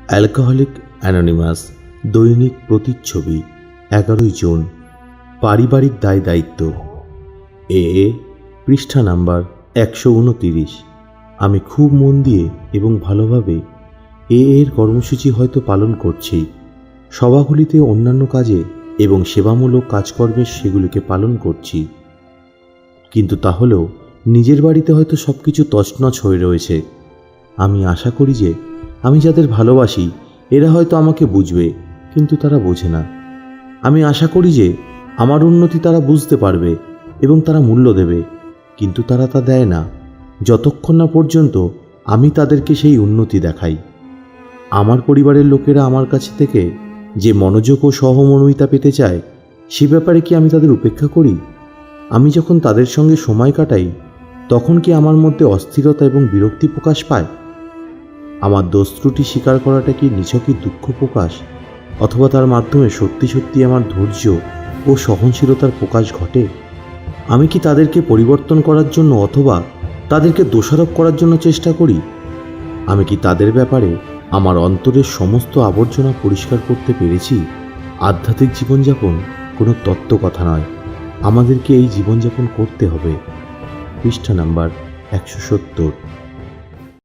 Alcoholic anonymous দৈনিক প্রতিচ্ছবি 11 June. পারিবারিক দায় দায়িত্ব। এ পৃষ্ঠা নাম্বার 129। আমি খুব মন দিয়ে এবং ভালোভাবে এর কর্মসূচি হয়তো পালন করছি। সভাগুলিতে অন্যান্য কাজে এবং সেবামূলক কাজকর্মে সেগুলিকে পালন করছি, কিন্তু তাহলেও নিজের বাড়িতে হয়তো সব কিছু তছনছ হয়ে রয়েছে। আমি আশা করি যে আমি যাদের ভালোবাসি এরা হয়তো আমাকে বুঝবে, কিন্তু তারা বোঝে না। আমি আশা করি যে আমার উন্নতি তারা বুঝতে পারবে এবং তারা মূল্য দেবে, কিন্তু তারা তা দেয় না যতক্ষণ না পর্যন্ত আমি তাদেরকে সেই উন্নতি দেখাই। আমার পরিবারের লোকেরা আমার কাছে থেকে যে মনোযোগ ও সহমর্মিতা পেতে চায় সে ব্যাপারে কি আমি তাদের উপেক্ষা করি? আমি যখন তাদের সঙ্গে সময় কাটাই তখন কি আমার মধ্যে অস্থিরতা এবং বিরক্তি প্রকাশ পায়? আমার দোষ ত্রুটি স্বীকার করাটা কি নিছকই দুঃখ প্রকাশ, অথবা তার মাধ্যমে সত্যি সত্যি আমার ধৈর্য ও সহনশীলতার প্রকাশ ঘটে? আমি কি তাদেরকে পরিবর্তন করার জন্য অথবা তাদেরকে দোষারোপ করার জন্য চেষ্টা করি? আমি কি তাদের ব্যাপারে আমার অন্তরের সমস্ত আবর্জনা পরিষ্কার করতে পেরেছি? আধ্যাত্মিক জীবনযাপন কোনো তত্ত্ব কথা নয়, আমাদেরকে এই জীবনযাপন করতে হবে। পৃষ্ঠা নাম্বার 170।